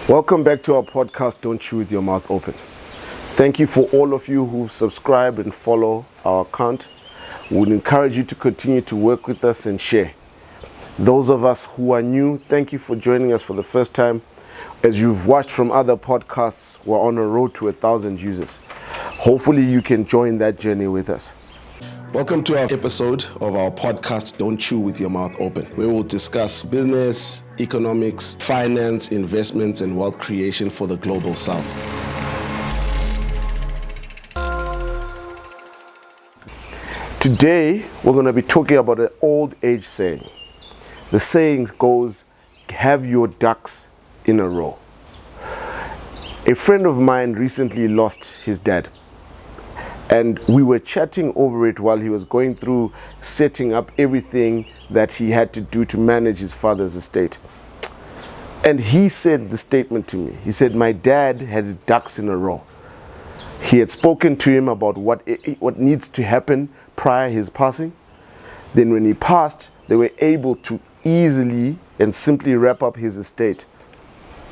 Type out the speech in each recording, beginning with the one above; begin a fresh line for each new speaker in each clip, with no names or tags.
Welcome back to our podcast, Don't Chew With Your Mouth Open. Thank you for all of you who've subscribed and follow our account. We would encourage you to continue to work with us and share. Those of us who are new, thank you for joining us for the first time. As you've watched from other podcasts, we're on a road to 1,000 users. Hopefully you can join that journey with us. Welcome to our episode of our podcast, Don't Chew With Your Mouth Open, where we'll discuss business, economics, finance, investments, and wealth creation for the global south. Today, we're going to be talking about an old age saying. The saying goes, have your ducks in a row. A friend of mine recently lost his dad. And we were chatting over it while he was going through setting up everything that he had to do to manage his father's estate. And he said the statement to me. He said, my dad had his ducks in a row. He had spoken to him about what needs to happen prior to his passing. Then when he passed, they were able to easily and simply wrap up his estate.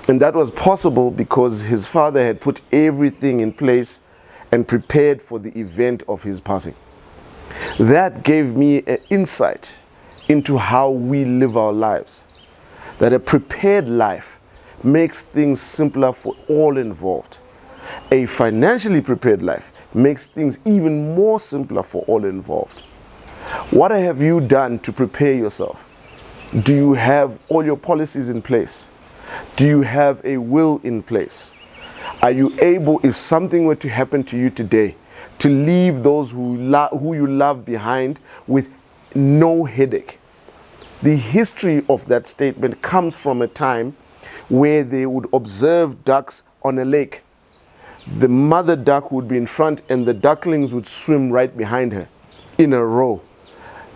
And that was possible because his father had put everything in place and prepared for the event of his passing. That gave me an insight into how we live our lives. That a prepared life makes things simpler for all involved. A financially prepared life makes things even more simpler for all involved. What have you done to prepare yourself? Do you have all your policies in place? Do you have a will in place? Are you able, if something were to happen to you today, to leave those who you love behind with no headache? The history of that statement comes from a time where they would observe ducks on a lake. The mother duck would be in front and the ducklings would swim right behind her in a row.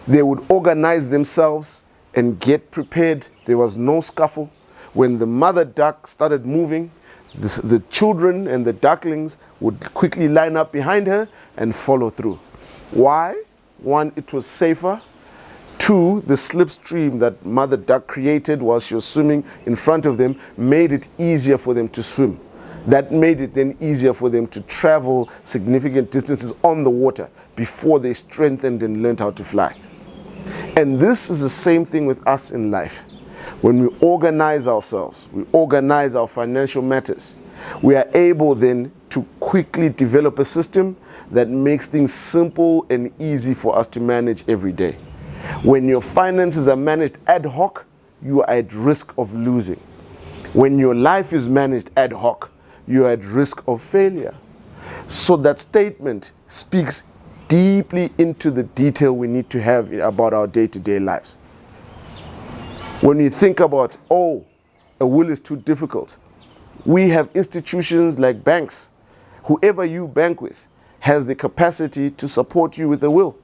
They would organize themselves and get prepared. There was no scuffle. When the mother duck started moving, the children and the ducklings would quickly line up behind her and follow through. Why? One, it was safer. Two, the slipstream that mother duck created while she was swimming in front of them made it easier for them to swim. That made it then easier for them to travel significant distances on the water before they strengthened and learned how to fly. And this is the same thing with us in life. When we organize ourselves, we organize our financial matters, we are able then to quickly develop a system that makes things simple and easy for us to manage every day. When your finances are managed ad hoc, you are at risk of losing. When your life is managed ad hoc, you are at risk of failure. So that statement speaks deeply into the detail we need to have about our day-to-day lives. When you think about, a will is too difficult, we have institutions like banks. Whoever you bank with has the capacity to support you with a will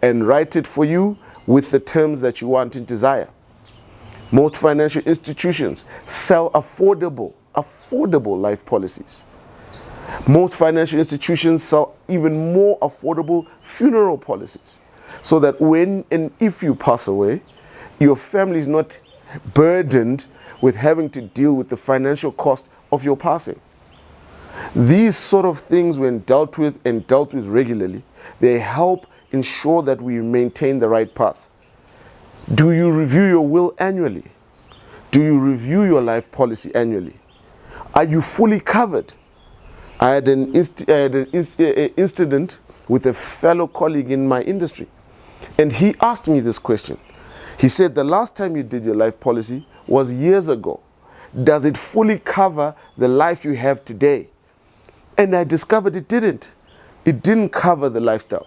and write it for you with the terms that you want and desire. Most financial institutions sell affordable life policies. Most financial institutions sell even more affordable funeral policies, so that when and if you pass away, your family is not burdened with having to deal with the financial cost of your passing. These sort of things, when dealt with regularly, they help ensure that we maintain the right path. Do you review your will annually? Do you review your life policy annually? Are you fully covered? I had an incident with a fellow colleague in my industry, and he asked me this question. He said, the last time you did your life policy was years ago. Does it fully cover the life you have today? And I discovered it didn't. It didn't cover the lifestyle.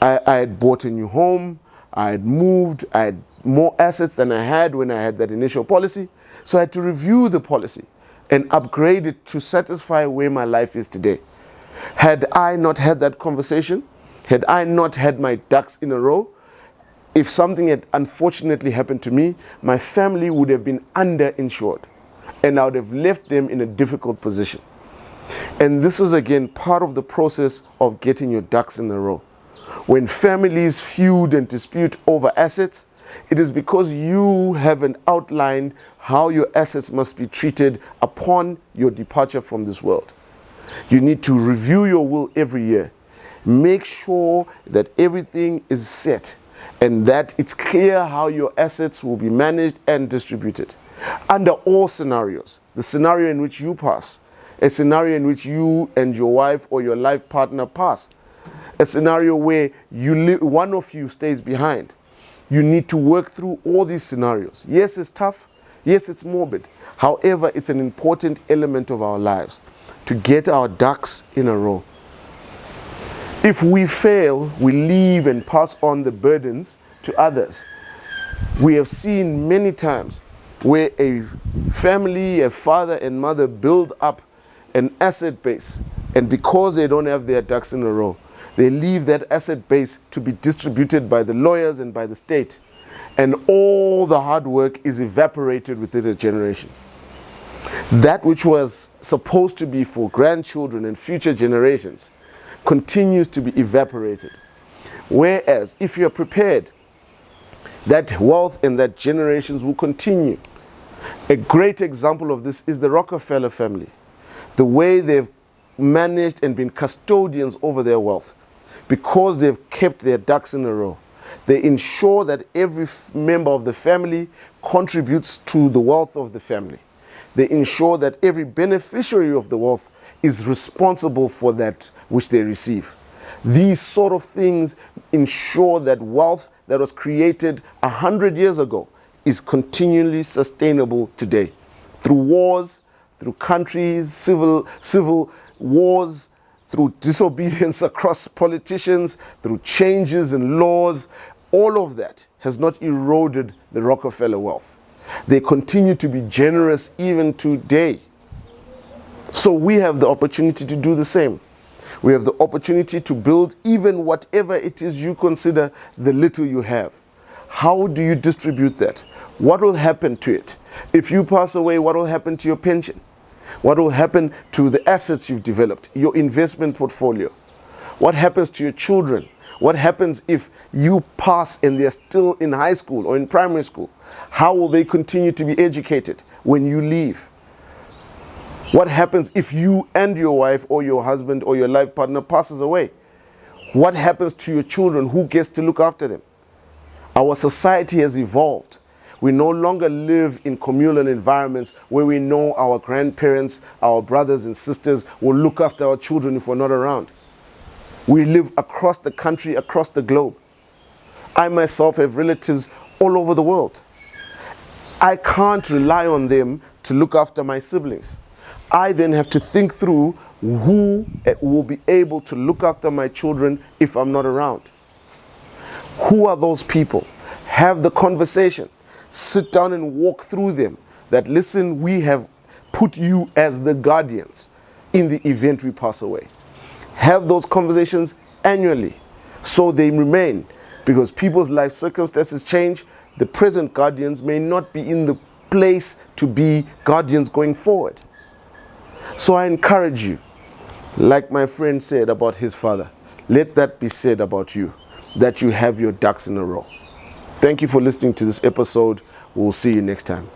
I had bought a new home. I had moved. I had more assets than I had when I had that initial policy. So I had to review the policy and upgrade it to satisfy where my life is today. Had I not had that conversation, had I not had my ducks in a row, if something had unfortunately happened to me, my family would have been underinsured and I would have left them in a difficult position. And this is again part of the process of getting your ducks in a row. When families feud and dispute over assets, it is because you haven't outlined how your assets must be treated upon your departure from this world. You need to review your will every year. Make sure that everything is set and that it's clear how your assets will be managed and distributed. Under all scenarios, the scenario in which you pass, a scenario in which you and your wife or your life partner pass, a scenario where one of you stays behind. You need to work through all these scenarios. Yes, it's tough. Yes, it's morbid. However, it's an important element of our lives to get our ducks in a row. If we fail, we leave and pass on the burdens to others. We have seen many times where a family, a father and mother build up an asset base, and because they don't have their ducks in a row, they leave that asset base to be distributed by the lawyers and by the state, and all the hard work is evaporated within a generation. That which was supposed to be for grandchildren and future generations continues to be evaporated. Whereas if you're prepared, that wealth and that generations will continue. A great example of this is the Rockefeller family. The way they've managed and been custodians over their wealth, because they've kept their ducks in a row. They ensure that every member of the family contributes to the wealth of the family. They ensure that every beneficiary of the wealth is responsible for that which they receive. These sort of things ensure that wealth that was created 100 years ago is continually sustainable today. Through wars, through countries, civil wars, through disobedience across politicians, through changes in laws, all of that has not eroded the Rockefeller wealth. They continue to be generous even today. So we have the opportunity to do the same. We have the opportunity to build even whatever it is you consider the little you have. How do you distribute that? What will happen to it? If you pass away, what will happen to your pension? What will happen to the assets you've developed, your investment portfolio? What happens to your children? What happens if you pass and they're still in high school or in primary school? How will they continue to be educated when you leave? What happens if you and your wife or your husband or your life partner passes away? What happens to your children? Who gets to look after them? Our society has evolved. We no longer live in communal environments where we know our grandparents, our brothers and sisters will look after our children if we're not around. We live across the country, across the globe. I myself have relatives all over the world. I can't rely on them to look after my siblings. I then have to think through who will be able to look after my children if I'm not around. Who are those people? Have the conversation. Sit down and walk through them. That listen, we have put you as the guardians in the event we pass away. Have those conversations annually so they remain, because people's life circumstances change. The present guardians may not be in the place to be guardians going forward. So I encourage you, like my friend said about his father, let that be said about you, that you have your ducks in a row. Thank you for listening to this episode. We'll see you next time.